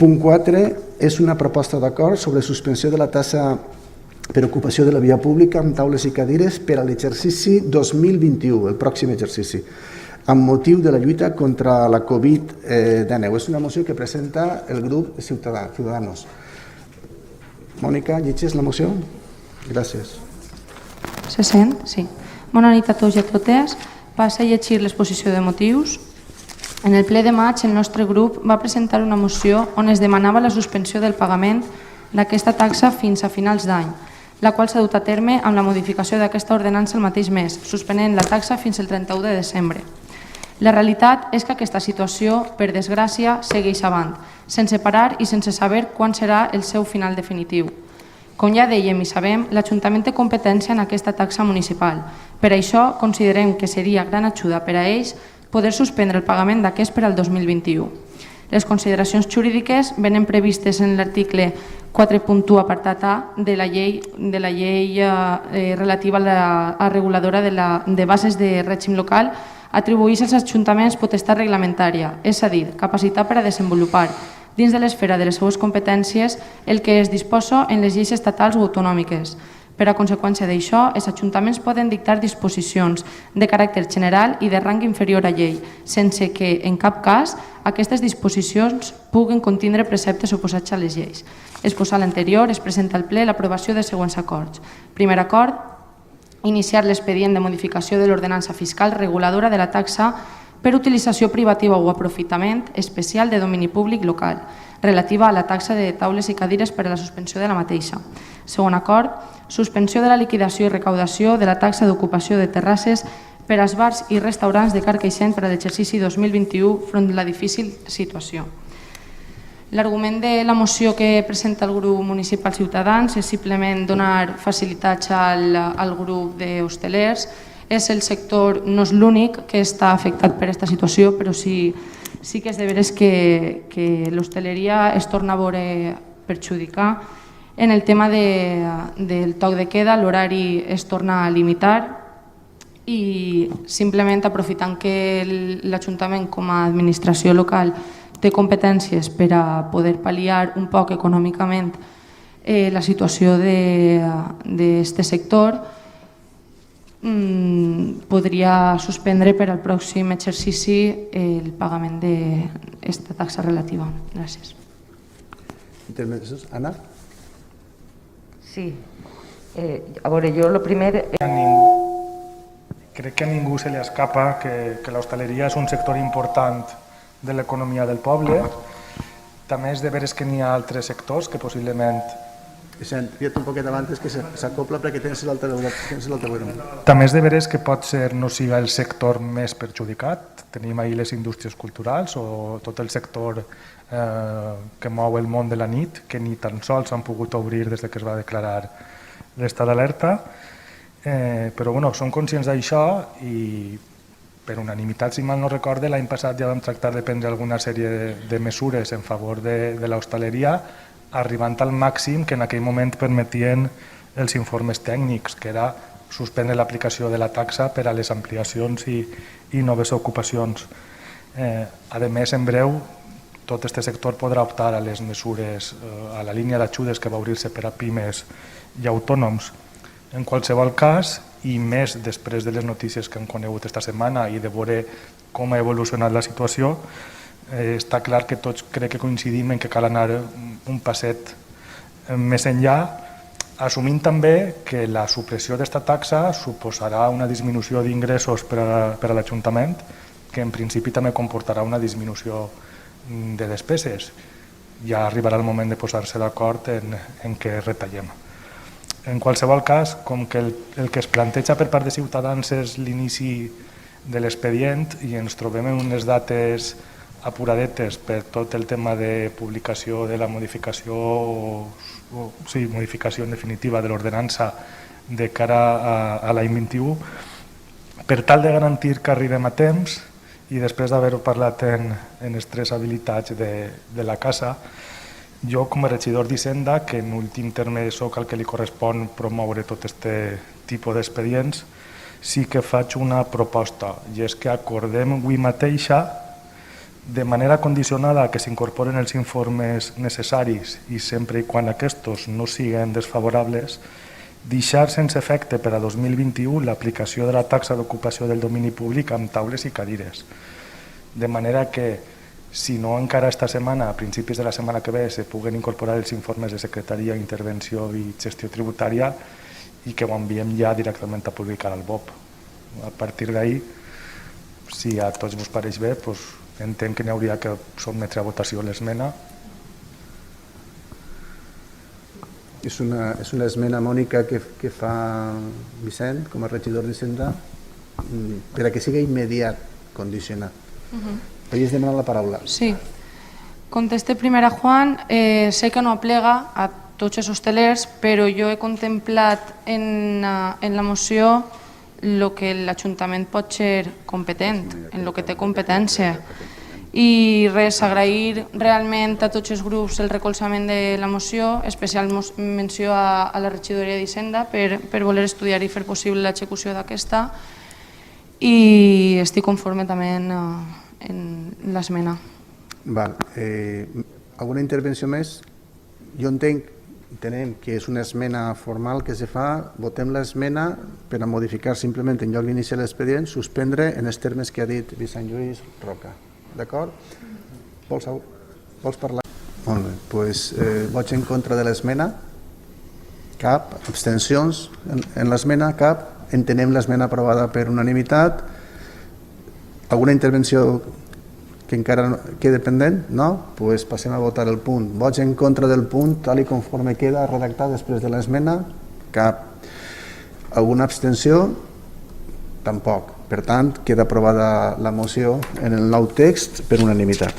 Punt 4 és una proposta d'acord sobre suspensió de la taxa per ocupació de la via pública amb taules i cadires per a l'exercici 2021, el pròxim exercici, amb motiu de la lluita contra la Covid-19. És una moció que presenta el grup de Ciudadanos. Mònica, llegeix la moció? Gràcies. Se sent? Sí. Bona nit a tots i a totes. Passa a llegir l'exposició de motius. En el ple de maig, el nostre grup va presentar una moció on es demanava la suspensió del pagament d'aquesta taxa fins a finals d'any, la qual s'ha dut a terme amb la modificació d'aquesta ordenança el mateix mes, suspenent la taxa fins al 31 de desembre. La realitat és que aquesta situació, per desgràcia, segueix avant, sense parar i sense saber quan serà el seu final definitiu. Com ja dèiem i sabem, l'Ajuntament té competència en aquesta taxa municipal. Per això, considerem que seria gran ajuda per a ells poder suspendre el pagament d'aquest per al 2021. Les consideracions jurídiques venen previstes en l'article 4.1 apartat A de la llei relativa a la reguladora de bases de règim local, atribueix als ajuntaments potestat reglamentària, és a dir, capacitat per a desenvolupar dins de l'esfera de les seues competències el que es disposa en les lleis estatals o autonòmiques. Per a conseqüència d'això, els ajuntaments poden dictar disposicions de caràcter general i de rang inferior a llei, sense que, en cap cas, aquestes disposicions puguen contindre preceptes oposats a les lleis. Exposat l'anterior, es presenta al ple l'aprovació de següents acords. Primer acord, iniciar l'expedient de modificació de l'ordenança fiscal reguladora de la taxa per utilització privativa o aprofitament especial de domini públic local, relativa a la taxa de taules i cadires per a la suspensió de la mateixa. Segon acord, suspensió de la liquidació i recaudació de la taxa d'ocupació de terrasses per als bars i restaurants de Carcaixent per a l'exercici 2021 front a la difícil situació. L'argument de la moció que presenta el grup municipal Ciutadans és simplement donar facilitats al grup d'hostelers. És el sector, no és l'únic que està afectat per aquesta situació, però sí que és de veres que l'hostaleria es torna a veure perjudicar. En el tema del toc de queda, l'horari es torna a limitar i simplement aprofitant que l'Ajuntament com a administració local té competències per a poder pal·liar un poc econòmicament la situació d'aquest sector, podria suspendre per al pròxim exercici el pagament d'aquesta taxa relativa. Gràcies. Intervencions. Anna? Sí. A veure, jo el primer... Crec que a ningú se li escapa que l'hostaleria és un sector important de l'economia del poble. També és de veres que n'hi ha altres sectors que possiblement... Fia't un poquet abans que s'acopla perquè tens l'altaveu. També és de veres que pot ser no siga el sector més perjudicat. Tenim ahir les indústries culturals o tot el sector que mou el món de la nit, que ni tan sols s'han pogut obrir des que es va declarar l'estat d'alerta. Però som conscients d'això i per unanimitat, si mal no recorde, l'any passat ja vam tractar de prendre alguna sèrie de mesures en favor de l'hostaleria, arribant al màxim que en aquell moment permetien els informes tècnics, que era suspendre l'aplicació de la taxa per a les ampliacions i noves ocupacions. A més, en breu, tot aquest sector podrà optar a les mesures, a la línia d'ajudes que va obrir-se per a pimes i autònoms. En qualsevol cas, i més després de les notícies que hem conegut esta setmana i de veure com ha evolucionat la situació, està clar que tots crec que coincidim en que cal anar un passet més enllà, assumint també que la supressió d'aquesta taxa suposarà una disminució d'ingressos per a l'Ajuntament, que en principi també comportarà una disminució de despeses. Ja arribarà el moment de posar-se d'acord en què retallem. En qualsevol cas, com que el que es planteja per part de Ciutadans és l'inici de l'expedient i ens trobem en unes dates apuradetes per tot el tema de publicació de la modificació en definitiva de l'ordenança de cara a l'any 21, per tal de garantir que arribem a temps i després d'haver-ho parlat en les tres habilitats de la casa, jo com a regidor d'Hisenda, que en últim terme soc el que li correspon promoure tot aquest tipus d'expedients, sí que faig una proposta, i és que acordem avui mateixa de manera condicionada a que s'incorporen els informes necessaris i sempre i quan aquests no siguin desfavorables, deixar sense efecte per a 2021 l'aplicació de la taxa d'ocupació del domini públic amb taules i cadires. De manera que, si no encara esta setmana, a principis de la setmana que ve, se puguen incorporar els informes de secretaria, intervenció i gestió tributària i que ho enviem ja directament a publicar al BOP. A partir d'ahí, si a tots vos pareix bé, entenc que n'hi hauria que sotmetre a votació l'esmena. És una esmena, Mònica, que fa Vicent, com a regidor d'Hisenda, per a que sigui immediat, condicionat. Podies demanar la paraula. Sí. Conteste primer a Juan. Sé que no aplega a tots els hostelers, però jo he contemplat en la moció el que l'Ajuntament pot ser competent, en el que té competència. I res, agrair realment a tots els grups el recolzament de la moció, especial menció a la regidoria d'Hisenda per voler estudiar i fer possible l'execució d'aquesta, i estic conforme també en l'esmena. Alguna intervenció més? Jo entenem que és una esmena formal que se fa, votem l'esmena per a modificar simplement en lloc d'iniciar l'expedient, suspendre en els termes que ha dit Vicent Lluís Roca. D'acord? Vols parlar? Molt bé, doncs vots en contra de l'esmena? Cap. Abstencions en l'esmena? Cap. Entenem l'esmena aprovada per unanimitat. Alguna intervenció que encara queda pendent? No? Doncs passem a votar el punt. Vots en contra del punt, tal i conforme queda redactat després de l'esmena? Cap. Alguna abstenció? Tampoc. Per tant, queda aprovada la moció en el nou text per unanimitat.